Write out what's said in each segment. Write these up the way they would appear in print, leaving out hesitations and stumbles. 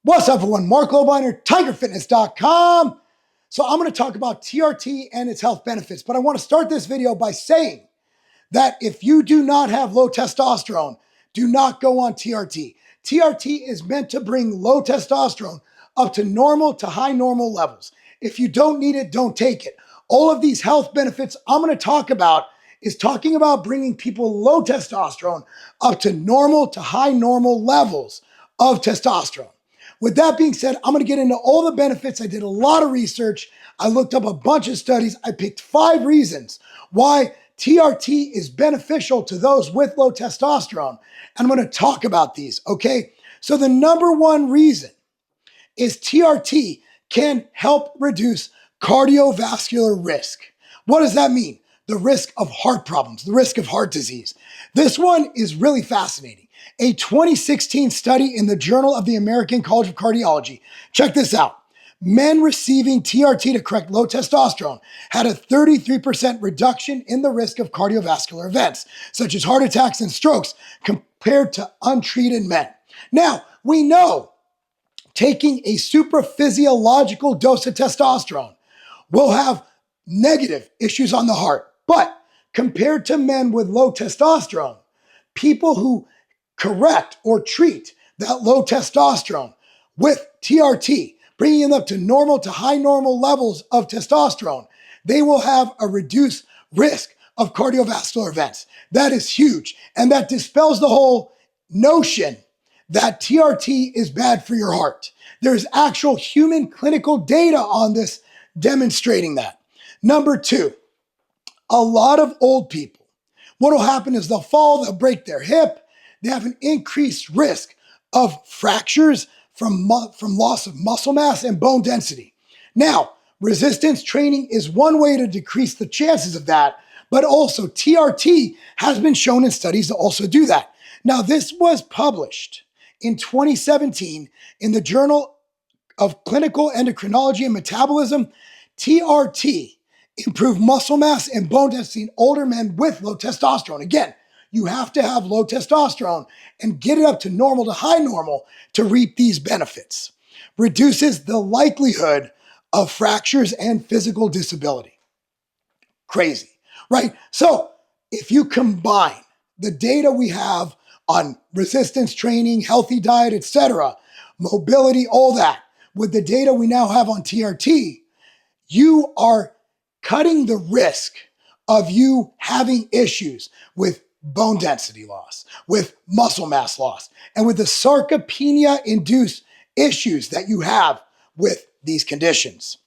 What's up, everyone? Marc Lobliner, TigerFitness.com. So I'm going to talk about TRT and its health benefits, but I want to start this video by saying that if you do not have low testosterone, do not go on TRT. TRT is meant to bring low testosterone up to normal to high normal levels. If you don't need it, don't take it. All of these health benefits I'm going to talk about is talking about bringing people low testosterone up to normal to high normal levels of testosterone. With that being said, I'm going to get into all the benefits. I did a lot of research. I looked up a bunch of studies. I picked 5 reasons why TRT is beneficial to those with low testosterone. And I'm going to talk about these, okay? So the number one reason is TRT can help reduce cardiovascular risk. What does that mean? The risk of heart problems, the risk of heart disease. This one is really fascinating. A 2016 study in the Journal of the American College of Cardiology. Check this out. Men receiving TRT to correct low testosterone had a 33% reduction in the risk of cardiovascular events, such as heart attacks and strokes, compared to untreated men. Now, we know taking a supraphysiological dose of testosterone will have negative issues on the heart. But compared to men with low testosterone, people who correct or treat that low testosterone with TRT, bringing them up to normal to high normal levels of testosterone, they will have a reduced risk of cardiovascular events. That is huge. And that dispels the whole notion that TRT is bad for your heart. There's actual human clinical data on this demonstrating that. Number 2, a lot of old people, what will happen is they'll fall, they'll break their hip, they have an increased risk of fractures from loss of muscle mass and bone density. Now, resistance training is one way to decrease the chances of that, but also TRT has been shown in studies to also do that. Now, this was published in 2017 in the Journal of Clinical Endocrinology and Metabolism. TRT improved muscle mass and bone density in older men with low testosterone. Again, you have to have low testosterone and get it up to normal to high normal to reap these benefits. Reduces the likelihood of fractures and physical disability. Crazy, right? So if you combine the data we have on resistance training, healthy diet, etc., mobility, all that, with the data we now have on TRT, you are cutting the risk of you having issues with bone density loss, with muscle mass loss, and with the sarcopenia-induced issues that you have with these conditions.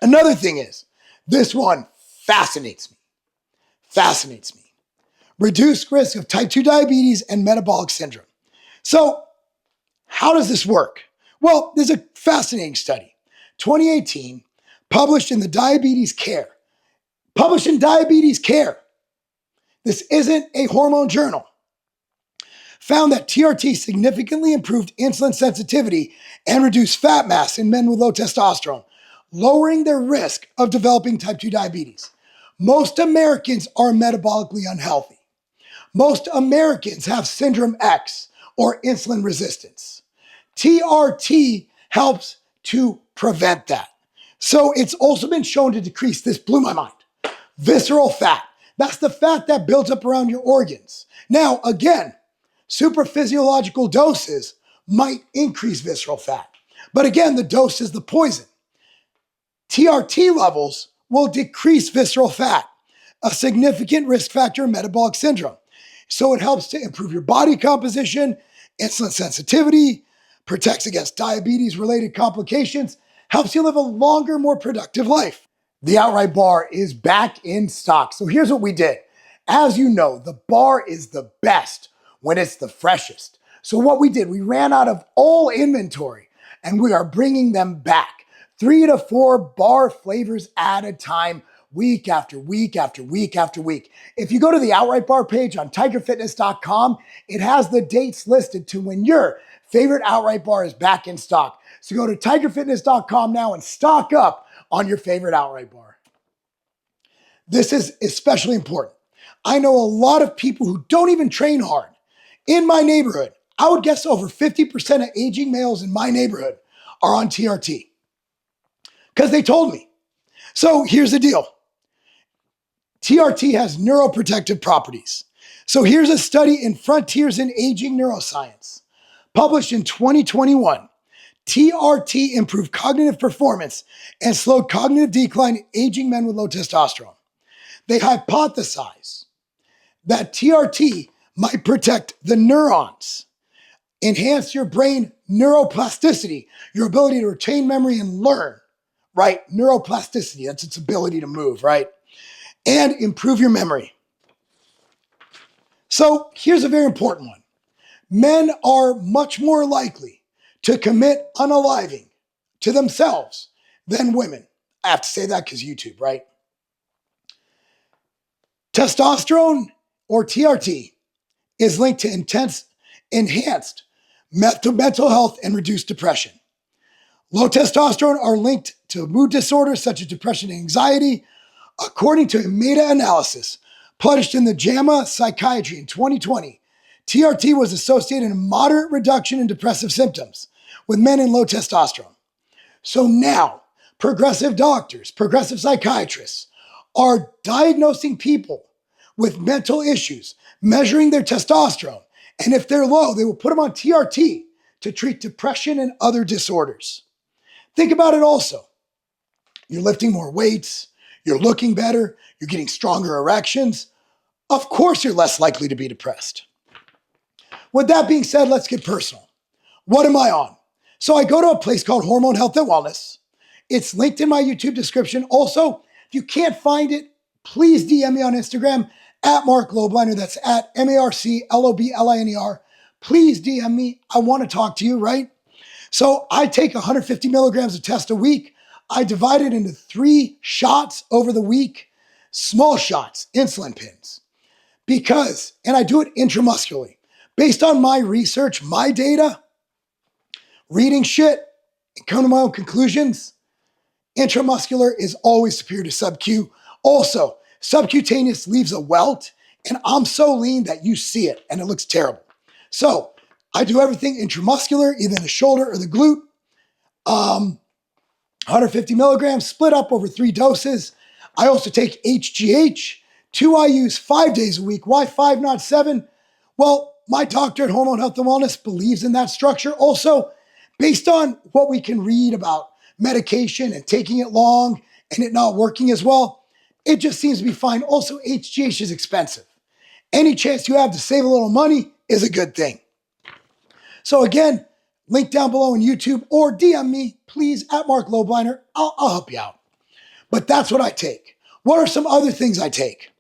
Another thing is, this one fascinates me. Reduced risk of type 2 diabetes and metabolic syndrome. So, how does this work? Well, there's a fascinating study. 2018, published in Diabetes Care. This isn't a hormone journal. Found that TRT significantly improved insulin sensitivity and reduced fat mass in men with low testosterone, lowering their risk of developing type 2 diabetes. Most Americans are metabolically unhealthy. Most Americans have syndrome X or insulin resistance. TRT helps to prevent that. So it's also been shown to decrease, this blew my mind, visceral fat. That's the fat that builds up around your organs. Now, again, supraphysiological doses might increase visceral fat. But again, the dose is the poison. TRT levels will decrease visceral fat, a significant risk factor in metabolic syndrome. So it helps to improve your body composition, insulin sensitivity, protects against diabetes-related complications, helps you live a longer, more productive life. The Outright Bar is back in stock. So here's what we did. As you know, the bar is the best when it's the freshest. So what we did, we ran out of all inventory and we are bringing them back. 3 to 4 bar flavors at a time, week after week after week after week. If you go to the Outright Bar page on TigerFitness.com, it has the dates listed to when your favorite Outright Bar is back in stock. So go to TigerFitness.com now and stock up on your favorite Outright Bar. This is especially important. I know a lot of people who don't even train hard. In my neighborhood, I would guess over 50% of aging males in my neighborhood are on TRT because they told me. So here's the deal. TRT has neuroprotective properties. So here's a study in Frontiers in Aging Neuroscience, published in 2021. TRT improved cognitive performance and slowed cognitive decline in aging men with low testosterone. They hypothesize that TRT might protect the neurons, enhance your brain neuroplasticity, your ability to retain memory and learn, right? Neuroplasticity, that's its ability to move, right? And improve your memory. So here's a very important one. Men are much more likely to commit unaliving to themselves than women. I have to say that because YouTube, right? Testosterone, or TRT, is linked to enhanced mental health and reduced depression. Low testosterone are linked to mood disorders such as depression and anxiety, according to a meta-analysis published in the JAMA Psychiatry in 2020. TRT was associated in a moderate reduction in depressive symptoms with men in low testosterone. So now, progressive doctors, progressive psychiatrists are diagnosing people with mental issues, measuring their testosterone, and if they're low, they will put them on TRT to treat depression and other disorders. Think about it also. You're lifting more weights, you're looking better, you're getting stronger erections. Of course, you're less likely to be depressed. With that being said, let's get personal. What am I on? So I go to a place called Hormone Health and Wellness. It's linked in my YouTube description. Also, if you can't find it, please DM me on Instagram at Marc Lobliner. That's at MarcLobliner. Please DM me. I want to talk to you, right? So I take 150 milligrams of test a week. I divide it into 3 shots over the week, small shots, insulin pins. And I do it intramuscularly. Based on my research, my data, reading shit, and come to my own conclusions, intramuscular is always superior to subcu. Also, subcutaneous leaves a welt, and I'm so lean that you see it, and it looks terrible. So I do everything intramuscular, either in the shoulder or the glute. 150 milligrams, split up over 3 doses. I also take HGH. 2 I use 5 days a week. Why 5, not 7? Well, my doctor at Hormone Health and Wellness believes in that structure. Also, based on what we can read about medication and taking it long and it not working as well, it just seems to be fine. Also, HGH is expensive. Any chance you have to save a little money is a good thing. So again, link down below on YouTube or DM me, please, at Marc Lobliner. I'll help you out. But that's what I take. What are some other things I take?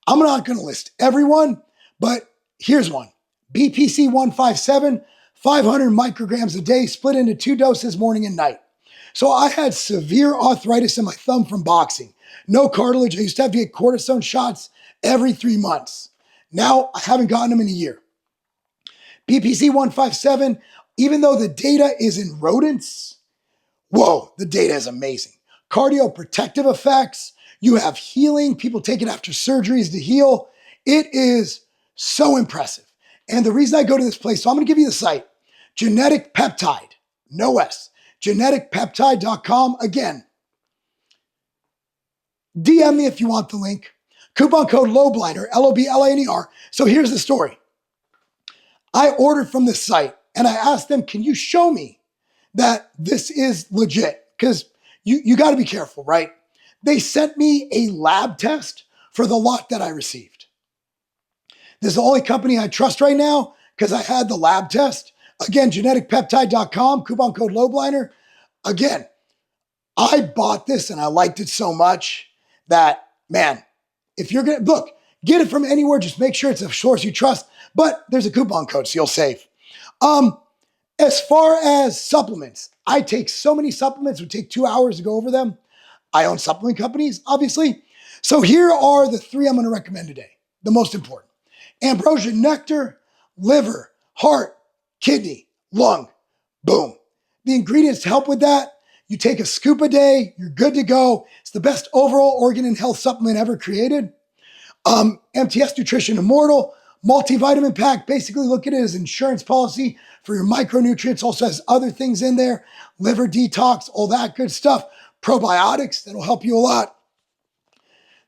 I'm not going to list everyone, but here's one. BPC 157, 500 micrograms a day, split into 2 doses morning and night. So I had severe arthritis in my thumb from boxing. No cartilage. I used to have to get cortisone shots every 3 months. Now I haven't gotten them in a year. BPC 157, even though the data is in rodents, whoa, the data is amazing. Cardioprotective effects. You have healing. People take it after surgeries to heal. It is so impressive. And the reason I go to this place, so I'm going to give you the site, Genetic Peptide, no S, geneticpeptide.com. Again, DM me if you want the link. Coupon code Lobliner, Lobliner. So here's the story. I ordered from this site and I asked them, can you show me that this is legit? Because you got to be careful, right? They sent me a lab test for the lot that I received. This is the only company I trust right now because I had the lab test. Again, geneticpeptide.com, coupon code Lobliner. Again, I bought this and I liked it so much that, man, if you're going to, look, get it from anywhere, just make sure it's a source you trust, but there's a coupon code, so you'll save. As far as supplements, I take so many supplements, it would take 2 hours to go over them. I own supplement companies, obviously. So here are the 3 I'm going to recommend today, the most important. Ambrosia nectar, liver, heart, kidney, lung, boom. The ingredients to help with that, you take a scoop a day, you're good to go. It's the best overall organ and health supplement ever created. MTS Nutrition Immortal, Multivitamin pack, basically look at it as insurance policy for your micronutrients. Also has other things in there, liver detox, all that good stuff. Probiotics, that'll help you a lot.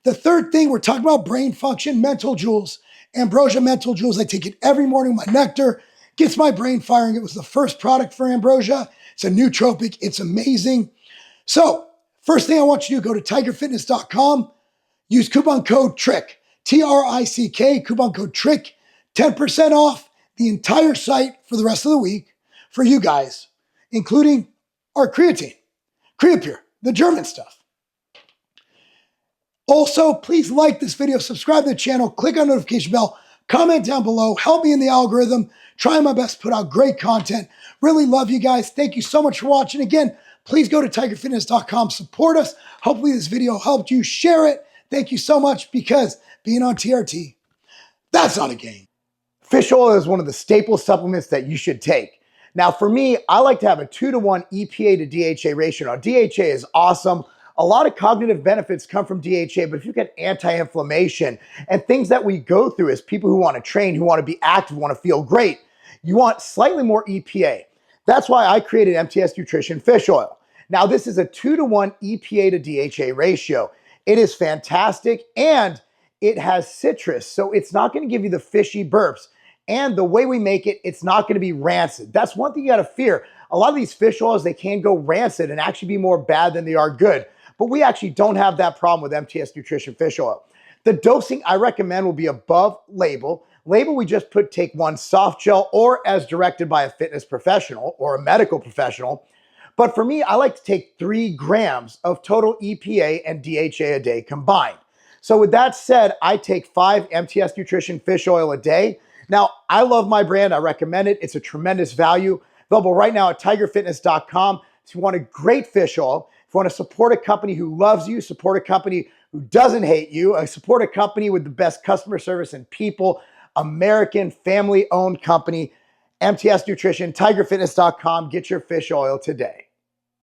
The third thing, we're talking about brain function, mental jewels. Ambrosia mental jewels, I take it every morning with my nectar. Gets my brain firing. It was the first product for Ambrosia. It's a nootropic. It's amazing. So first thing I want you to do, go to tigerfitness.com. Use coupon code TRICK, TRICK, coupon code TRICK, 10% off the entire site for the rest of the week for you guys, including our creatine, Creapure, the German stuff. Also, please like this video, subscribe to the channel, click on the notification bell, comment down below, help me in the algorithm, try my best to put out great content. Really love you guys. Thank you so much for watching. Again, please go to tigerfitness.com, support us. Hopefully this video helped you. Share it. Thank you so much, because being on TRT, that's not a game. Fish oil is one of the staple supplements that you should take. Now, for me, I like to have a 2-to-1 EPA to DHA ratio. Now, DHA is awesome. A lot of cognitive benefits come from DHA, but if you get anti-inflammation and things that we go through as people who want to train, who want to be active, want to feel great, you want slightly more EPA. That's why I created MTS Nutrition Fish Oil. Now, this is a 2-to-1 EPA to DHA ratio. It is fantastic, and it has citrus, so it's not going to give you the fishy burps. And the way we make it, it's not going to be rancid. That's one thing you got to fear. A lot of these fish oils, they can go rancid and actually be more bad than they are good. But we actually don't have that problem with MTS Nutrition Fish Oil. The dosing I recommend will be above label. Label, we just take one soft gel or as directed by a fitness professional or a medical professional. But for me, I like to take 3 grams of total EPA and DHA a day combined. So with that said, I take 5 MTS Nutrition Fish Oil a day. Now, I love my brand. I recommend it. It's a tremendous value. Available right now at tigerfitness.com. If you want a great fish oil, if you want to support a company who loves you, support a company who doesn't hate you, support a company with the best customer service and people, American family-owned company, MTS Nutrition, tigerfitness.com. Get your fish oil today.